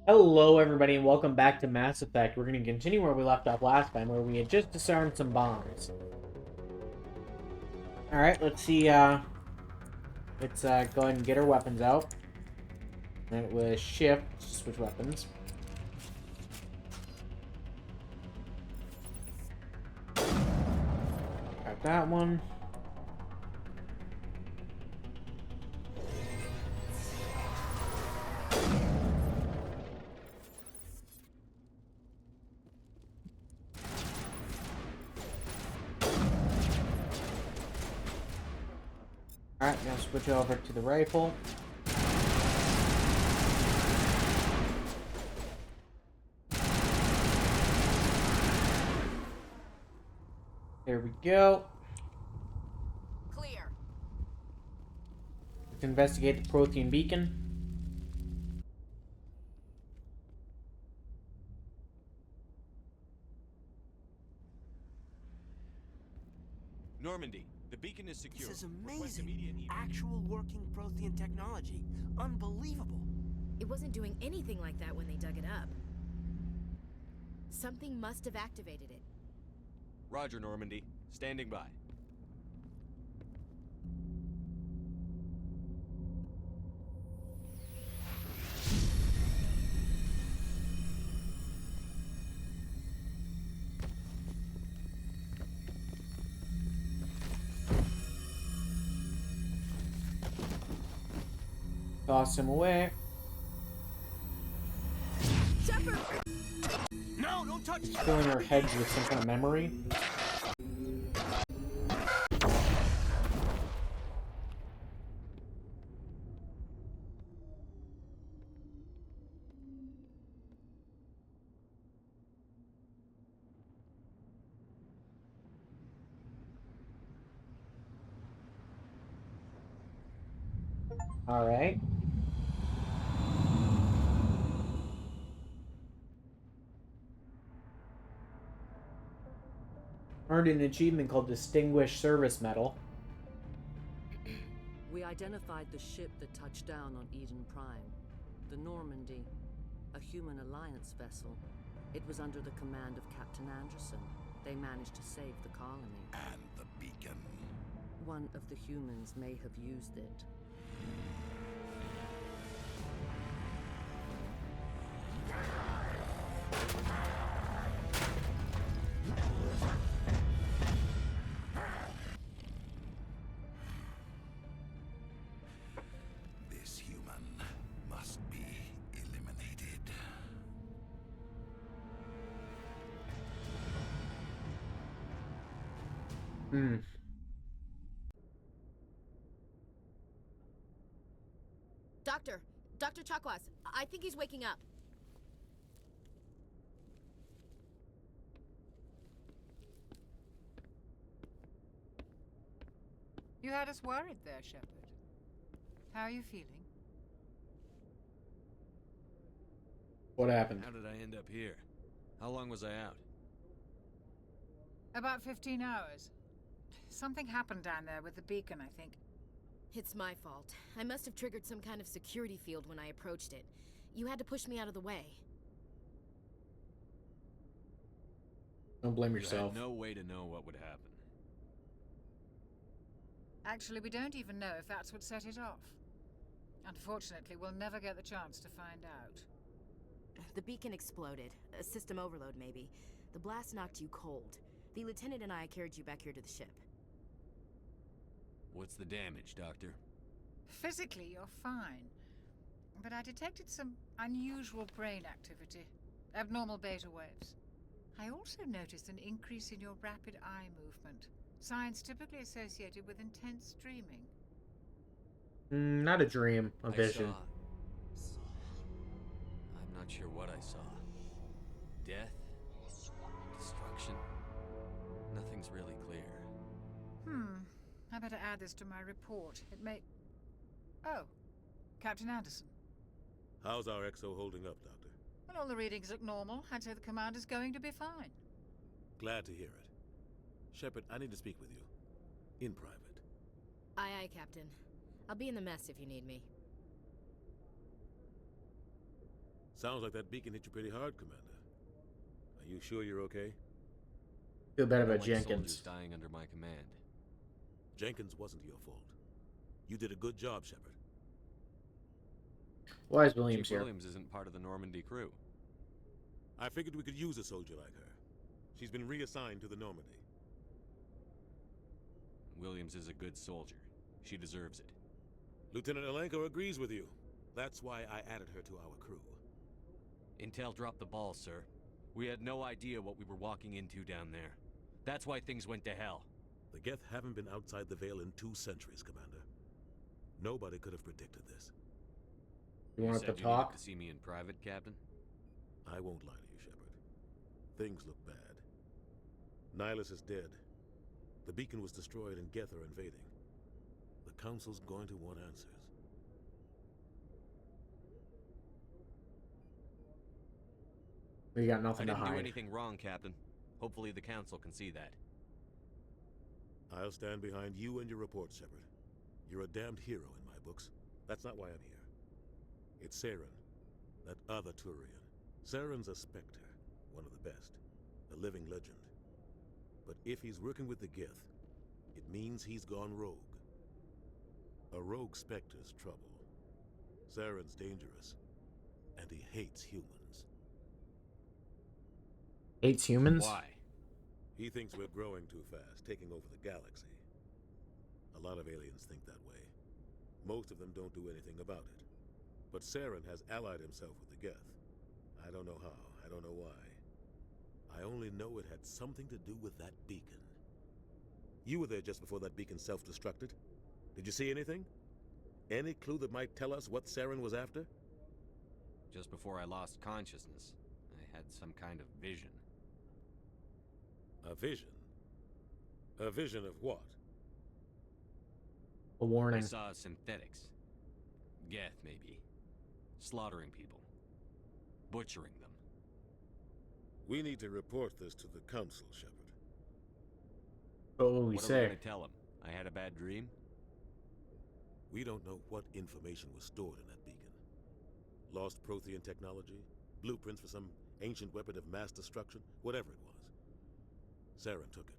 Hello, everybody, and welcome back to Mass Effect. We're going to continue where we left off last time, where we had just disarmed some bombs. Alright, let's see, let's go ahead and get our weapons out. And it was shift to switch weapons. Got that one. Alright, now switch over to the rifle. There we go. Clear. Let's investigate the Prothean beacon. Normandy, the beacon is secure. This is Request amazing. immediate evac. Actual working Prothean technology. Unbelievable. It wasn't doing anything like that when they dug it up. Something must have activated it. Roger, Normandy. Standing by. Toss him away. Shepard! No, don't touch it. Filling our heads with some kind of memory. Alright. Earned an achievement called Distinguished Service Medal. We identified the ship that touched down on Eden Prime. The Normandy, a human alliance vessel. It was under the command of Captain Anderson. They managed to save the colony. And the beacon. One of the humans may have used it. This human must be eliminated. Hmm. Dr. Chakwas, I think he's waking up. You had us worried there, Shepard. How are you feeling? What happened? How did I end up here? How long was I out? About 15 hours. Something happened down there with the beacon, I think. It's my fault. I must have triggered some kind of security field when I approached it. You had to push me out of the way. Don't blame You yourself. had no way to know what would happen. Actually, we don't even know if that's what set it off. Unfortunately, we'll never get the chance to find out. The beacon exploded. A system overload, maybe. The blast knocked you cold. The lieutenant and I carried you back here to the ship. What's the damage, Doctor? Physically, you're fine. But I detected some unusual brain activity. Abnormal beta waves. I also noticed an increase in your rapid eye movement. Signs typically associated with intense dreaming. Not a dream, a vision. I'm not sure what I saw. Death? Destruction? Nothing's really clear. I better add this to my report. It may... Oh, Captain Anderson. How's our XO holding up, Doctor? Well, all the readings look normal. I'd say the commander's going to be fine. Glad to hear it. Shepard, I need to speak with you. In private. Aye, aye, Captain. I'll be in the mess if you need me. Sounds like that beacon hit you pretty hard, Commander. Are you sure you're okay? Feel bad I don't about like Jenkins. soldiers dying under my command. Jenkins wasn't your fault. You did a good job, Shepard. Why is Williams Chief here? Williams isn't part of the Normandy crew. I figured we could use a soldier like her. She's been reassigned to the Normandy. Williams is a good soldier. She deserves it. Lieutenant Alenko agrees with you. That's why I added her to our crew. Intel dropped the ball, sir. We had no idea what we were walking into down there. That's why things went to hell. The Geth haven't been outside the Veil in 2 centuries, Commander. Nobody could have predicted this. You want said to you talk? needed to see me in private, Captain? I won't lie to you, Shepard. Things look bad. Nihilus is dead. The beacon was destroyed and Geth are invading. The Council's going to want answers. We got I nothing to didn't do hide. anything wrong, Captain. Hopefully the Council can see that. I'll stand behind you and your report, Shepard. You're a damned hero in my books. That's not why I'm here. It's Saren, that other Turian. Saren's a Spectre, one of the best, a living legend. But if he's working with the Geth, it means he's gone rogue. A rogue Spectre's trouble. Saren's dangerous, and he hates humans. Hates humans? Why? He thinks we're growing too fast, taking over the galaxy. A lot of aliens think that way. Most of them don't do anything about it. But Saren has allied himself with the Geth. I don't know how, I don't know why. I only know it had something to do with that beacon. You were there just before that beacon self-destructed. Did you see anything? Any clue that might tell us what Saren was after? Just before I lost consciousness, I had some kind of vision. A vision? A vision of what? A I warning. saw synthetics. Geth, maybe. Slaughtering people. Butchering them. We need to report this to the Council, Shepard. What will we What are we say? gonna tell him? I had a bad dream? We don't know what information was stored in that beacon. Lost Prothean technology? Blueprints for some ancient weapon of mass destruction? Whatever it was. Saren took it.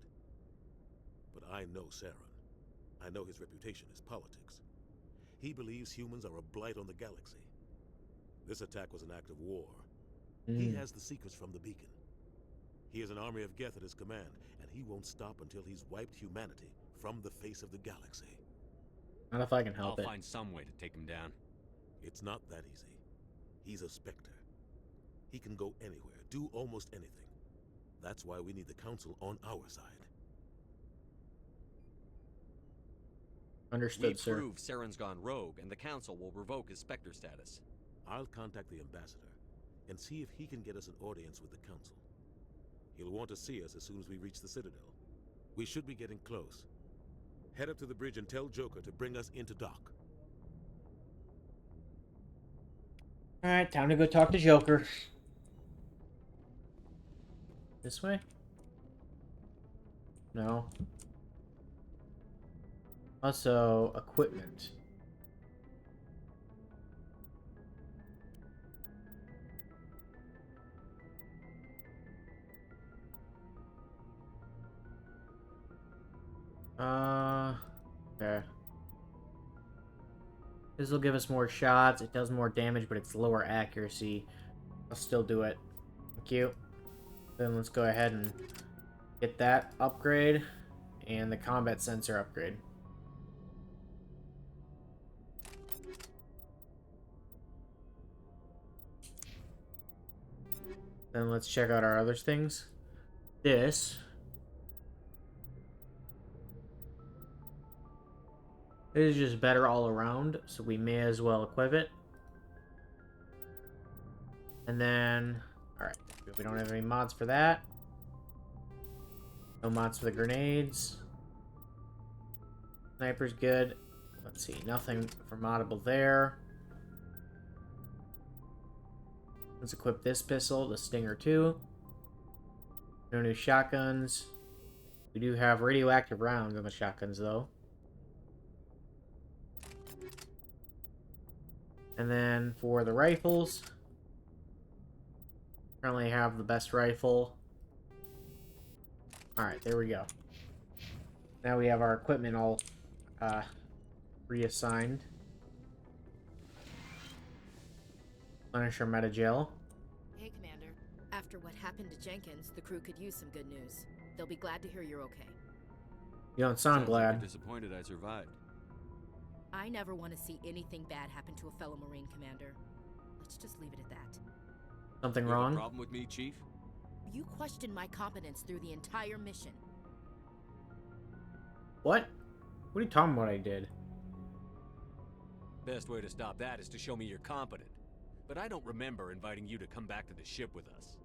But I know Saren. I know his reputation is politics. He believes humans are a blight on the galaxy. This attack was an act of war. He has the secrets from the beacon. He has an army of Geth at his command, and he won't stop until he's wiped humanity from the face of the galaxy. Not if I can I'll help it. find some way to take him down. It's not that easy. He's a Spectre. He can go anywhere, do almost anything. That's why we need the Council on our side. Understood, We sir. prove Saren's gone rogue, and the Council will revoke his Spectre status. I'll contact the Ambassador and see if he can get us an audience with the Council. He'll want to see us as soon as we reach the Citadel. We should be getting close. Head up to the bridge and tell Joker to bring us into dock. Alright, time to go talk to Joker. This way? No. Also, equipment. Okay. This will give us more shots. It does more damage, but it's lower accuracy. I'll still do it. Thank you. Then let's go ahead and get that upgrade and the combat sensor upgrade. Then let's check out our other things. This is just better all around, so we may as well equip it. And then, alright, we don't have any mods for that. No mods for the grenades. Sniper's good. Let's see, nothing for moddable there. Let's equip this pistol, the Stinger 2. No new shotguns. We do have radioactive rounds on the shotguns, though. And then for the rifles, Currently have the best rifle. Alright, there we go. Now we have our equipment all reassigned. Replenish our metagel. Hey, Commander. After what happened to Jenkins, the crew could use some good news. They'll be glad to hear you're okay. You don't sound Sounds glad. like you're disappointed I survived. I never want to see anything bad happen to a fellow Marine, Commander. Let's just leave it at that. Something You have a wrong? problem with me, Chief? You questioned my competence through the entire mission. What? What are you talking about I did? Best way to stop that is to show me you're competent. But I don't remember inviting you to come back to the ship with us.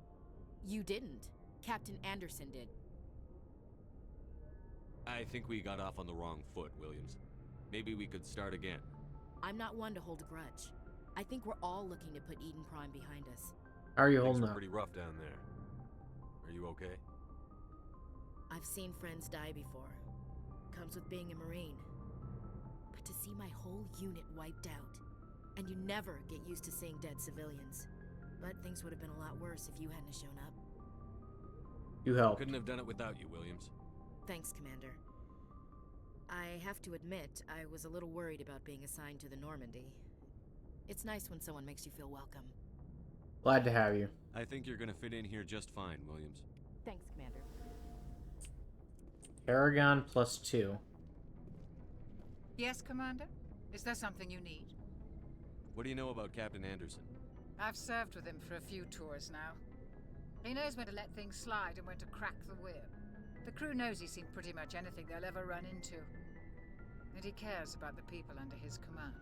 You didn't. Captain Anderson did. I think we got off on the wrong foot, Williams. Maybe we could start again. I'm not one to hold a grudge. I think we're all looking to put Eden Prime behind us. How are you Things holding were up? pretty rough down there. Are you okay? I've seen friends die before. Comes with being a Marine. But to see my whole unit wiped out, and you never get used to seeing dead civilians. But things would have been a lot worse if you hadn't shown up. You helped. Couldn't have done it without you, Williams. Thanks, Commander. I have to admit, I was a little worried about being assigned to the Normandy. It's nice when someone makes you feel welcome. Glad to have you. I think you're gonna fit in here just fine, Williams. Thanks, Commander. Paragon +2. Yes, Commander? Is there something you need? What do you know about Captain Anderson? I've served with him for a few tours now. He knows when to let things slide and when to crack the whip. The crew knows he's seen pretty much anything they'll ever run into. And he cares about the people under his command.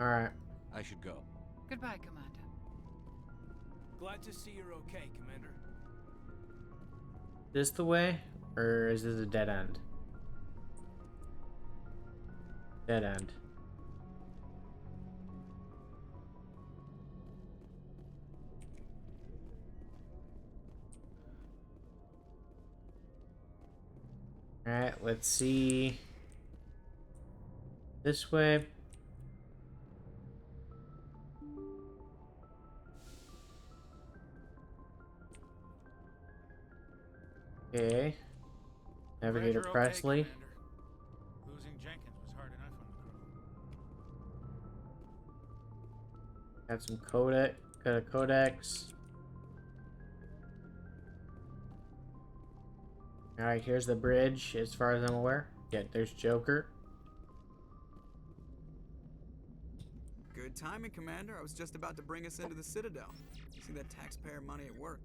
Alright. I should go. Goodbye, Commander. Glad to see you're okay, Commander. This the way? Or is this a dead end? Dead end. Alright, let's see. This way. Okay. Navigator Glad you're okay, Presley. Commander. Losing Jenkins was hard enough on the crew. Got some codex. Alright, here's the bridge, as far as I'm aware. Yeah, there's Joker. Good timing, Commander. I was just about to bring us into the Citadel. See that taxpayer money at work.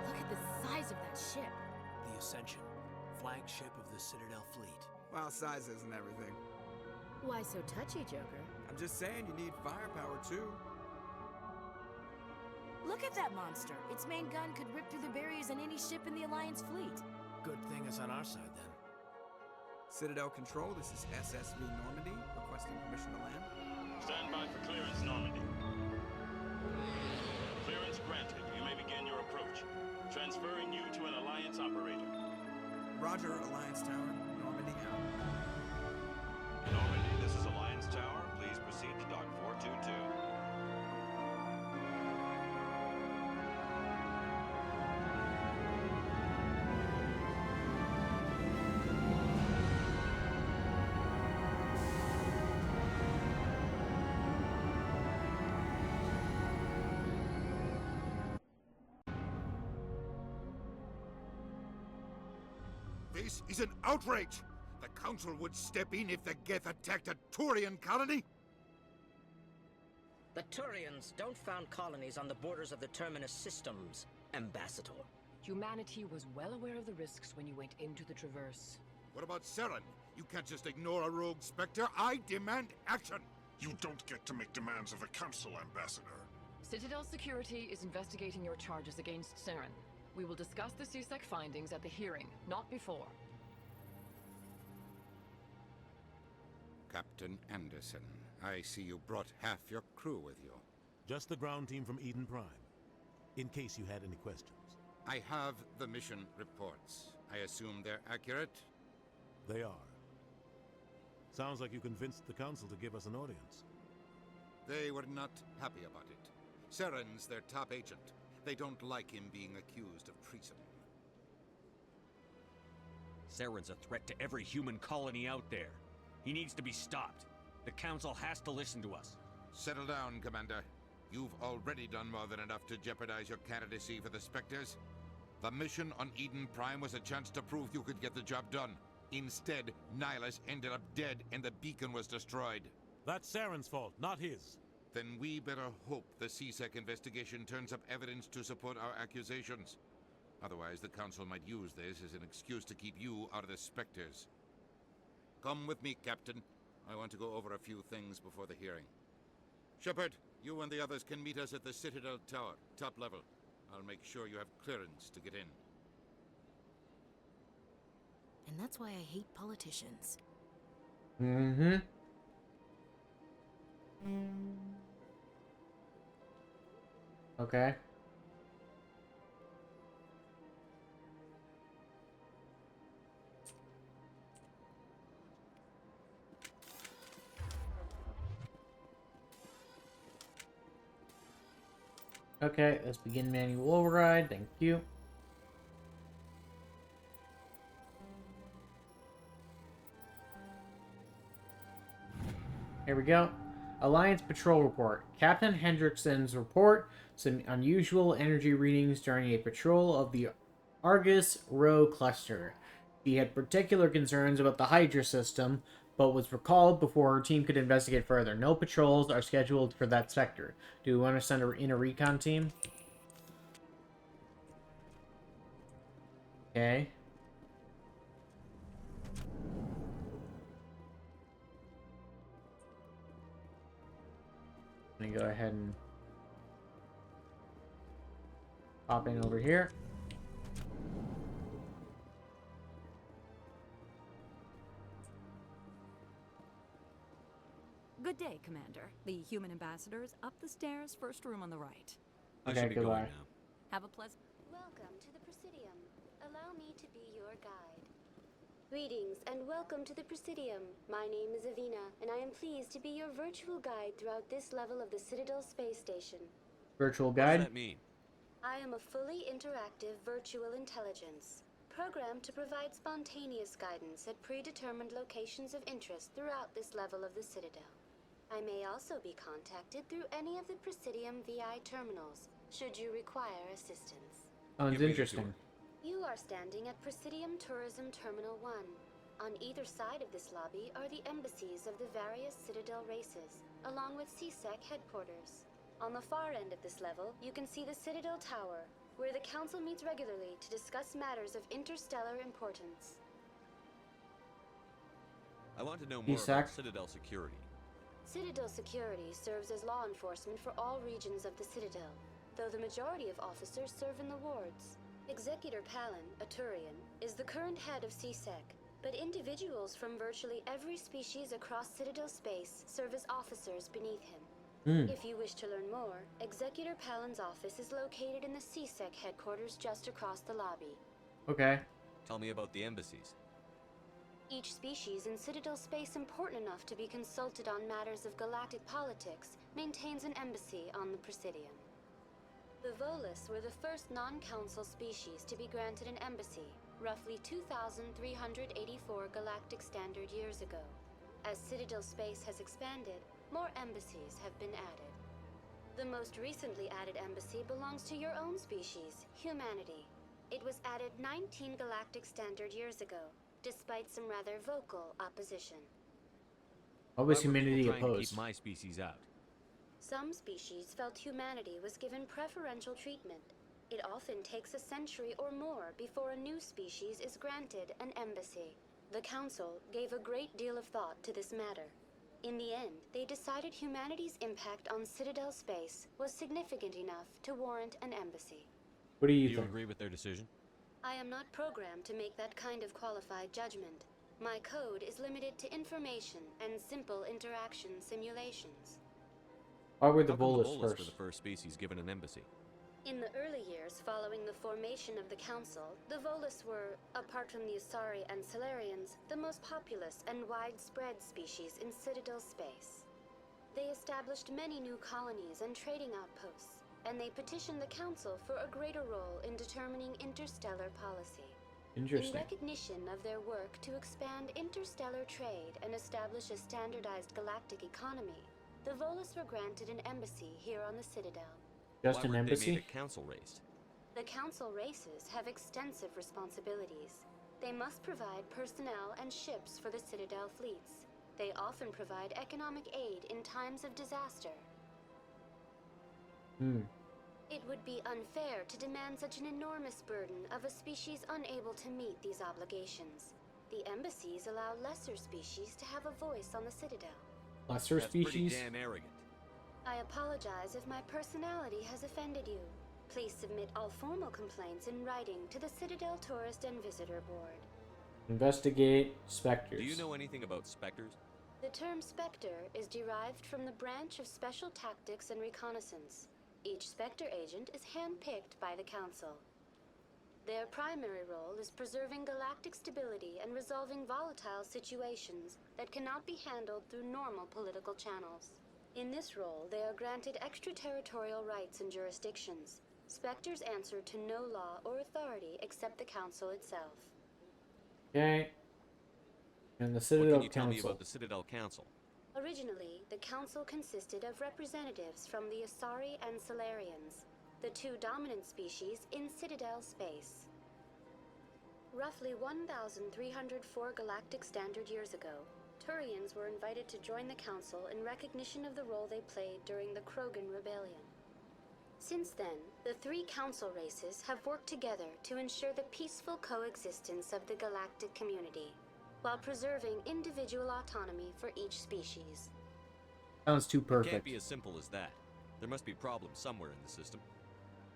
Look at the size of that ship. The Ascension, flagship of the Citadel fleet. Well, size isn't everything. Why so touchy, Joker? I'm just saying you need firepower, too. Look at that monster. Its main gun could rip through the barriers in any ship in the Alliance fleet. Good thing it's on our side, then. Citadel Control, this is SSV Normandy, requesting permission to land. Stand by for clearance, Normandy. Clearance granted. You may begin your approach. Transferring you to an Alliance operator. Roger, Alliance Tower, Normandy out. Normandy, this is Alliance Tower. Please proceed to Dock 422. This is an outrage! The Council would step in if the Geth attacked a Turian colony? The Turians don't found colonies on the borders of the Terminus systems, Ambassador. Humanity was well aware of the risks when you went into the Traverse. What about Saren? You can't just ignore a rogue Spectre. I demand action! You don't get to make demands of a council, Ambassador. Citadel Security is investigating your charges against Saren. We will discuss the CSEC findings at the hearing, not before. Captain Anderson, I see you brought half your crew with you. Just the ground team from Eden Prime, in case you had any questions. I have the mission reports. I assume they're accurate? They are. Sounds like you convinced the council to give us an audience. They were not happy about it. Saren's their top agent. They don't like him being accused of treason. Saren's a threat to every human colony out there. He needs to be stopped. The council has to listen to us. Settle down, Commander. You've already done more than enough to jeopardize your candidacy for the Spectres. The mission on Eden Prime was a chance to prove you could get the job done. Instead, Nihilus ended up dead and the beacon was destroyed. That's Saren's fault, not his. Then we better hope the CSEC investigation turns up evidence to support our accusations. Otherwise, the Council might use this as an excuse to keep you out of the Spectres. Come with me, Captain. I want to go over a few things before the hearing. Shepard, you and the others can meet us at the Citadel Tower, top level. I'll make sure you have clearance to get in. And that's why I hate politicians. Mm-hmm. Okay. Okay, let's begin manual override. Thank you. Here we go. Alliance Patrol Report. Captain Hendrickson's report. Some unusual energy readings during a patrol of the Argus Rho cluster. She had particular concerns about the Hydra system, but was recalled before her team could investigate further. No patrols are scheduled for that sector. Do we want to send her in a recon team? Okay. Let me go ahead and pop in over here. Good day, Commander. The human ambassador is up the stairs, first room on the right. Okay, goodbye. Have a pleasant... Welcome to the Presidium. Allow me to be your guide. Greetings and welcome to the Presidium. My name is Avina, and I am pleased to be your virtual guide throughout this level of the Citadel Space Station. Virtual guide? What does that mean? I am a fully interactive virtual intelligence, programmed to provide spontaneous guidance at predetermined locations of interest throughout this level of the Citadel. I may also be contacted through any of the Presidium VI terminals, should you require assistance. Sounds interesting. You are standing at Presidium Tourism Terminal 1. On either side of this lobby are the embassies of the various Citadel races, along with CSEC headquarters. On the far end of this level, you can see the Citadel Tower, where the Council meets regularly to discuss matters of interstellar importance. I want to know more about Citadel security. Citadel security serves as law enforcement for all regions of the Citadel, though the majority of officers serve in the wards. Executor Palin, a Turian, is the current head of CSEC, but individuals from virtually every species across Citadel space serve as officers beneath him. If you wish to learn more, Executor Palin's office is located in the CSEC headquarters just across the lobby. Okay. Tell me about the embassies. Each species in Citadel space important enough to be consulted on matters of galactic politics maintains an embassy on the Presidium. The Volus were the first non-council species to be granted an embassy, roughly 2,384 galactic standard years ago. As Citadel space has expanded, more embassies have been added. The most recently added embassy belongs to your own species, humanity. It was added 19 galactic standard years ago, despite some rather vocal opposition. What was humanity trying to opposed? keep my species out? Some species felt humanity was given preferential treatment. It often takes a century or more before a new species is granted an embassy. The Council gave a great deal of thought to this matter. In the end, they decided humanity's impact on Citadel space was significant enough to warrant an embassy. What do Do you you think? agree with their decision? I am not programmed to make that kind of qualified judgment. My code is limited to information and simple interaction simulations. Why were the How come Volus were first? the first species given an embassy? In the early years following the formation of the Council, the Volus were, apart from the Asari and Salarians, the most populous and widespread species in Citadel space. They established many new colonies and trading outposts, and they petitioned the Council for a greater role in determining interstellar policy. Interesting. In recognition of their work to expand interstellar trade and establish a standardized galactic economy, the Volus were granted an embassy here on the Citadel. Just an Why weren't they embassy? made a council race? The Council races have extensive responsibilities. They must provide personnel and ships for the Citadel fleets. They often provide economic aid in times of disaster. It would be unfair to demand such an enormous burden of a species unable to meet these obligations. The embassies allow lesser species to have a voice on the Citadel. Lesser That's pretty species? damn arrogant. I apologize if my personality has offended you. Please submit all formal complaints in writing to the Citadel Tourist and Visitor Board. Investigate specters. Do you know anything about specters? The term Spectre is derived from the branch of Special Tactics and Reconnaissance. Each Spectre agent is handpicked by the Council. Their primary role is preserving galactic stability and resolving volatile situations that cannot be handled through normal political channels. In this role, they are granted extraterritorial rights and jurisdictions. Spectres answer to no law or authority except the Council itself. Okay. And the What Citadel can you tell me Council. about the Citadel Council? Originally, the Council consisted of representatives from the Asari and Salarians, the two dominant species in Citadel space. Roughly 1,304 galactic standard years ago, Turians were invited to join the Council in recognition of the role they played during the Krogan Rebellion. Since then, the three Council races have worked together to ensure the peaceful coexistence of the galactic community, while preserving individual autonomy for each species. Sounds too It perfect. can't be as simple as that. There must be problems somewhere in the system.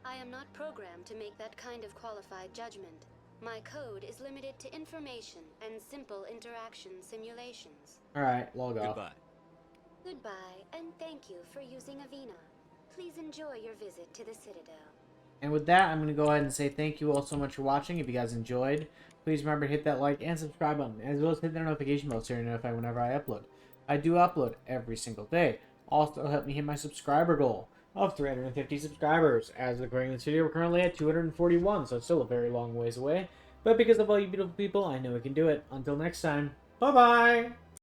I am not programmed to make that kind of qualified judgment. My code is limited to information and simple interaction simulations. Alright, log off. Goodbye. Goodbye, and thank you for using Avina. Please enjoy your visit to the Citadel. And with that, I'm going to go ahead and say thank you all so much for watching. If you guys enjoyed, please remember to hit that like and subscribe button, as well as hit the notification bell so you're notified whenever I upload. I do upload every single day. Also, help me hit my subscriber goal of 350 subscribers. As of recording this video, we're currently at 241, so it's still a very long ways away. But because of all you beautiful people, I know we can do it. Until next time, bye-bye!